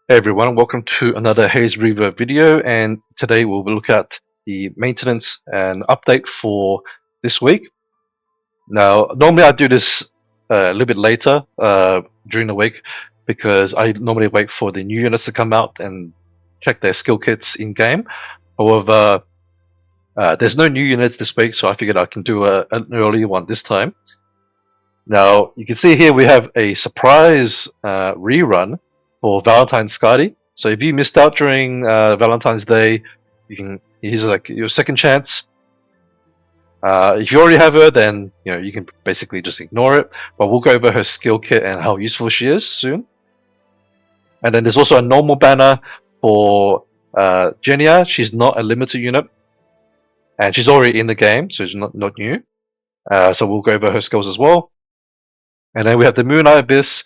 Hey everyone, welcome to another Haze Reverb video, and today we'll look at the maintenance and update for this week. Now, normally I do this a little bit later during the week because I normally wait for the new units to come out and check their skill kits in game. However, there's no new units this week, so I figured I can do an early one this time. Now, you can see here we have a surprise rerun for Valentine Skadi. So if you missed out during Valentine's Day, here's like your second chance. If you already have her, then you can basically just ignore it. But we'll go over her skill kit and how useful she is soon. And then there's also a normal banner for Genia. She's not a limited unit, and she's already in the game, so she's not new. So we'll go over her skills as well. And then we have the Moonlight Abyss.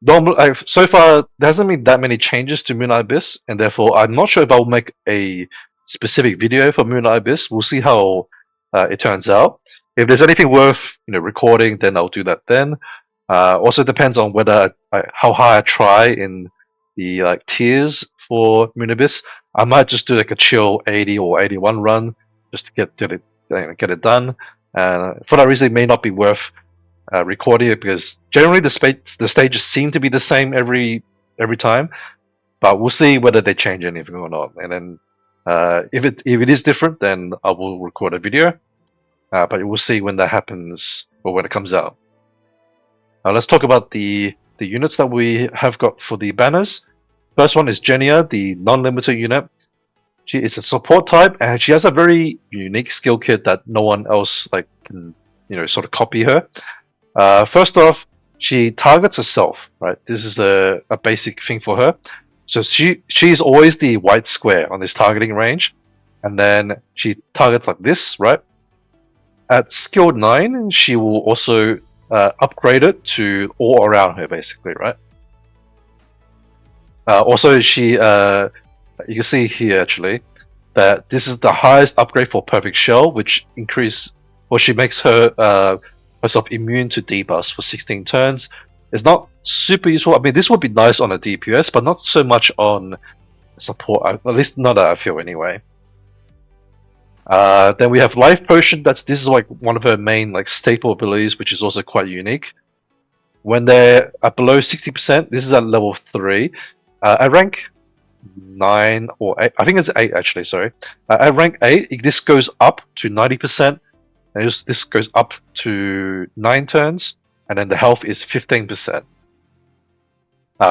So far, there hasn't been that many changes to Moonlight Abyss, and therefore I'm not sure if I'll make a specific video for Moonlight Abyss. We'll see how it turns out. If there's anything worth recording, then I'll do that then. Also depends on how high I try in the tiers for Moon Abyss. I might just do like a chill 80 or 81 run just to get it done. For that reason, it may not be worth recording it because generally the stages seem to be the same every time, but we'll see whether they change anything or not. And then if it is different, then I will record a video. But we'll see when that happens or when it comes out. Let's talk about the units that we have got for the banners. First one is Genia, the non-limited unit. She is a support type, and she has a very unique skill kit that no one else can sort of copy her. First off, she targets herself, right? This is a basic thing for her. So she's always the white square on this targeting range, and then she targets like this, right? At skill 9, she will also upgrade it to all around her, basically, right? Also, you can see here actually that this is the highest upgrade for Perfect Shell, which she makes her herself immune to debuffs for 16 turns. It's not super useful. I mean, this would be nice on a DPS, but not so much on support. At least not that I feel anyway. Then we have Life Potion. This is like one of her main staple abilities, which is also quite unique. When they're at below 60%, this is at level 3. At rank 9 or 8, I think it's 8 actually. Sorry. At rank 8, this goes up to 90%. And this goes up to 9 turns, and then the health is 15%.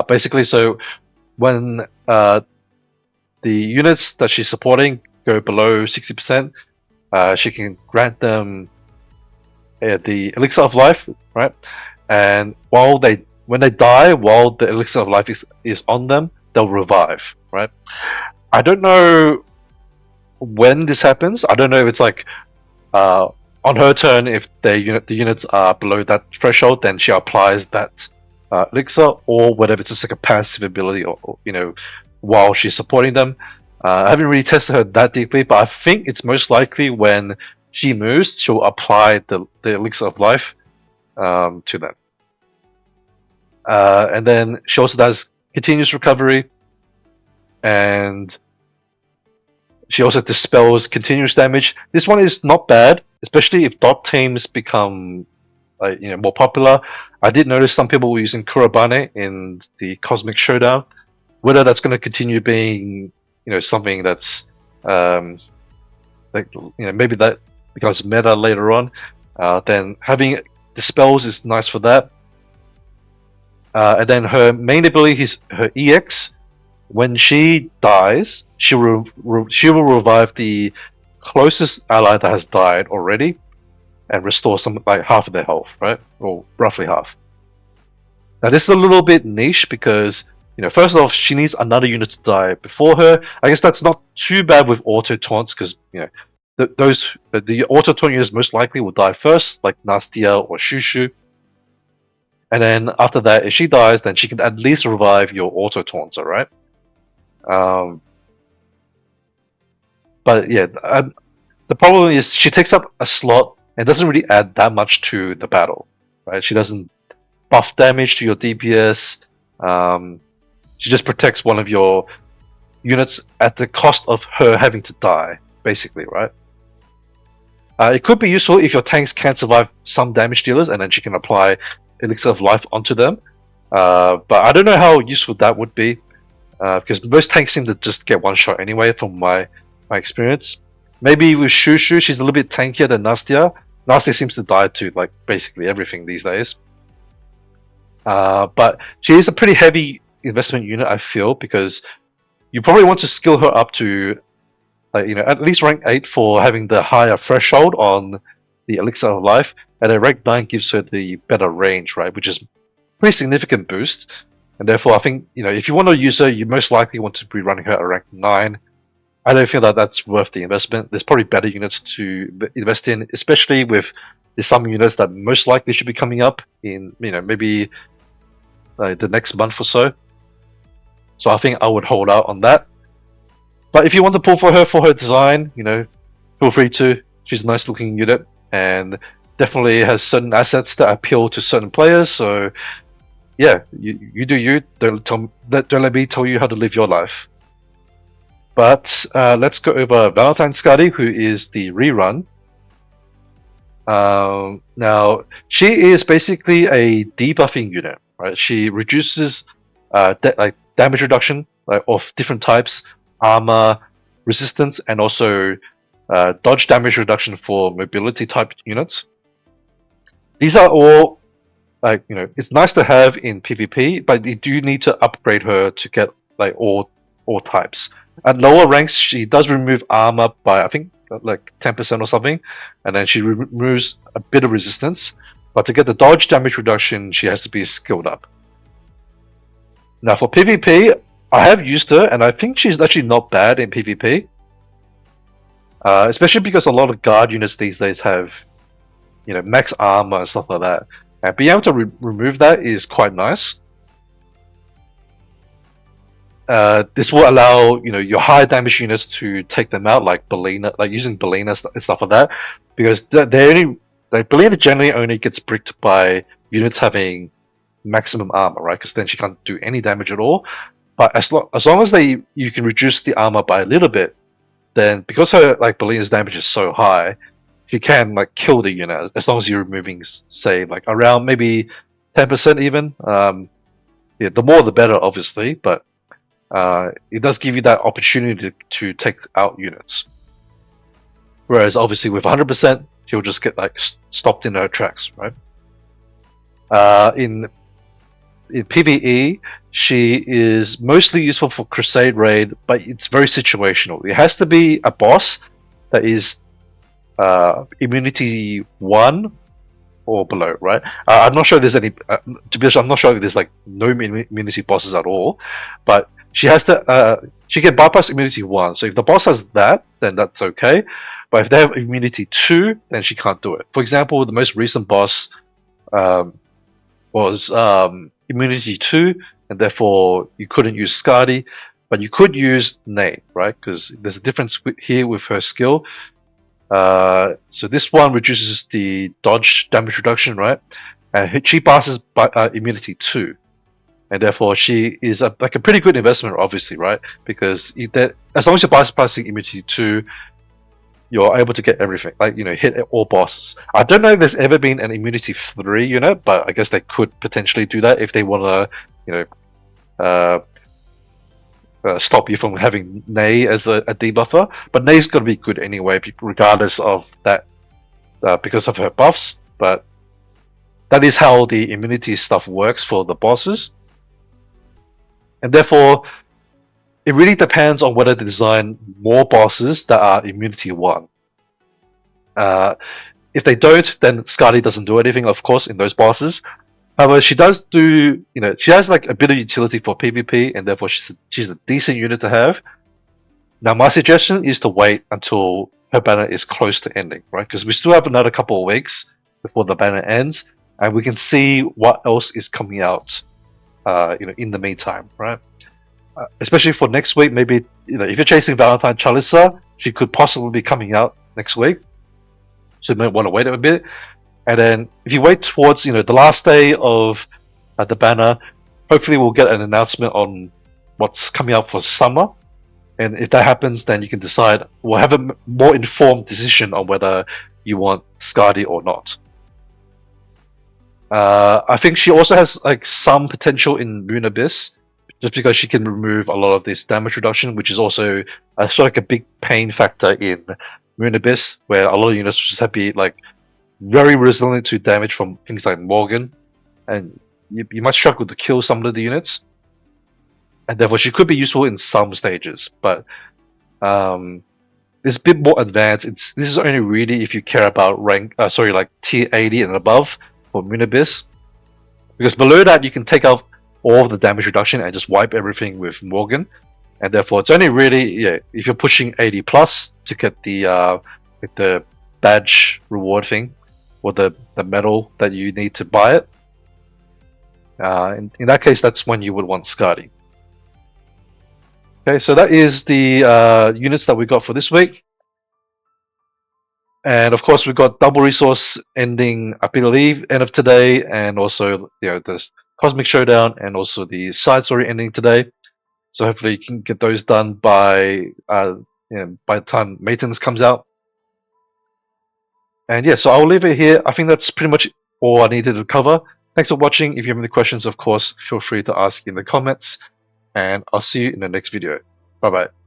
Basically, so when the units that she's supporting go below 60%, she can grant them the Elixir of Life, right? And when they die, while the Elixir of Life is on them, they'll revive, right? I don't know when this happens. I don't know if it's on her turn, if the units are below that threshold, then she applies that elixir, or whether it's just like a passive ability, or while she's supporting them. I haven't really tested her that deeply, but I think it's most likely when she moves, she'll apply the elixir of life to them. And then she also does continuous recovery, and she also dispels continuous damage. This one is not bad, especially if dot teams become more popular. I did notice some people were using Kurabane in the Cosmic Showdown. Whether that's going to continue being something that's maybe that becomes meta later on, then having dispels is nice for that. And then her main ability is her EX. When she dies, she will revive the closest ally that has died already, and restore half of their health, right? Or roughly half. Now this is a little bit niche because first off, she needs another unit to die before her. I guess that's not too bad with auto taunts because the auto taunt units most likely will die first, like Nastia or Shushu. And then after that, if she dies, then she can at least revive your auto taunts, alright? But yeah, the problem is she takes up a slot and doesn't really add that much to the battle, right? She doesn't buff damage to your DPS. She just protects one of your units at the cost of her having to die, basically, right? It could be useful if your tanks can survive some damage dealers, and then she can apply Elixir of Life onto them. But I don't know how useful that would be, because most tanks seem to just get one shot anyway, from my experience. Maybe with Shushu, she's a little bit tankier than Nastia. Nastia seems to die to like basically everything these days. But she is a pretty heavy investment unit, I feel, because you probably want to skill her up to at least rank 8 for having the higher threshold on the Elixir of Life, and then rank 9 gives her the better range, right? Which is a pretty significant boost. And therefore, I think if you want to use her, you most likely want to be running her at rank 9. I don't feel that that's worth the investment. There's probably better units to invest in, especially with some units that most likely should be coming up in maybe the next month or so. So I think I would hold out on that. But if you want to pull for her design, feel free to. She's a nice looking unit and definitely has certain assets that appeal to certain players. So yeah, you do you. Don't let me tell you how to live your life. But let's go over Valentine Skadi, who is the rerun. Now she is basically a debuffing unit, right? She reduces damage reduction of different types, armor, resistance, and also dodge damage reduction for mobility type units. These are all it's nice to have in PvP, but you do need to upgrade her to get all types. At lower ranks, she does remove armor by I think 10% or something, and then she removes a bit of resistance. But to get the dodge damage reduction, she has to be skilled up. Now for PvP, I have used her, and I think she's actually not bad in PvP. Especially because a lot of guard units these days have, max armor and stuff like that. And being able to remove that is quite nice. This will allow your high damage units to take them out, like Belina, using Belina and stuff like that, because Belina generally only gets bricked by units having maximum armor, right? Because then she can't do any damage at all. But as long as you can reduce the armor by a little bit, then because her Belina's damage is so high, she can kill the unit as long as you're removing, say, around maybe 10% even. Yeah, the more the better, obviously, but it does give you that opportunity to take out units. Whereas obviously with 100%, she'll just get stopped in her tracks, right? In PvE, she is mostly useful for Crusade Raid, but it's very situational. It has to be a boss that is immunity 1 or below, right? I'm not sure there's any. To be honest, I'm not sure if there's no immunity bosses at all, but she has to. She can bypass immunity 1. So if the boss has that, then that's okay. But if they have immunity 2, then she can't do it. For example, the most recent boss was immunity 2, and therefore you couldn't use Skadi, but you could use Nate, right? Because there's a difference here with her skill. So this one reduces the dodge damage reduction, right? And she passes by immunity 2, and therefore she is a pretty good investment, obviously, right? Because as long as you're bypassing immunity 2, you're able to get everything, hit all bosses. I don't know if there's ever been an immunity 3 unit, but I guess they could potentially do that if they want to, stop you from having Nay as a debuffer. But Nay's got to be good anyway, regardless of that, because of her buffs. But that is how the immunity stuff works for the bosses. And therefore, it really depends on whether they design more bosses that are immunity 1. If they don't, then Skadi doesn't do anything, of course, in those bosses. However, she does do, she has a bit of utility for PvP, and therefore she's a decent unit to have. Now, my suggestion is to wait until her banner is close to ending, right? Because we still have another couple of weeks before the banner ends, and we can see what else is coming out, in the meantime, right? Especially for next week, maybe if you're chasing Valentine Chalisa, she could possibly be coming out next week, so you might want to wait a bit. And then if you wait towards the last day of the banner, hopefully we'll get an announcement on what's coming up for summer. And if that happens, then you can decide, or have a more informed decision on whether you want Skadi or not. I think she also has like some potential in Moon Abyss, just because she can remove a lot of this damage reduction, which is also sort of like a big pain factor in Moon Abyss, where a lot of units just have to be like very resilient to damage from things like Morgan, and you might struggle to kill some of the units, and therefore she could be useful in some stages, but it's a bit more advanced. This is only really if you care about like tier 80 and above for Moon Abyss, because below that you can take out all of the damage reduction and just wipe everything with Morgan, and therefore it's only really if you're pushing 80 plus to get the badge reward thing or the medal that you need to buy it. In that case, that's when you would want Skadi. Okay, so that is the units that we got for this week. And of course, we've got double resource ending, I believe, end of today, and also the Cosmic Showdown, and also the side story ending today. So hopefully you can get those done by the time maintenance comes out. And yeah, so I'll leave it here. I think that's pretty much all I needed to cover. Thanks for watching. If you have any questions, of course, feel free to ask in the comments. And I'll see you in the next video. Bye bye.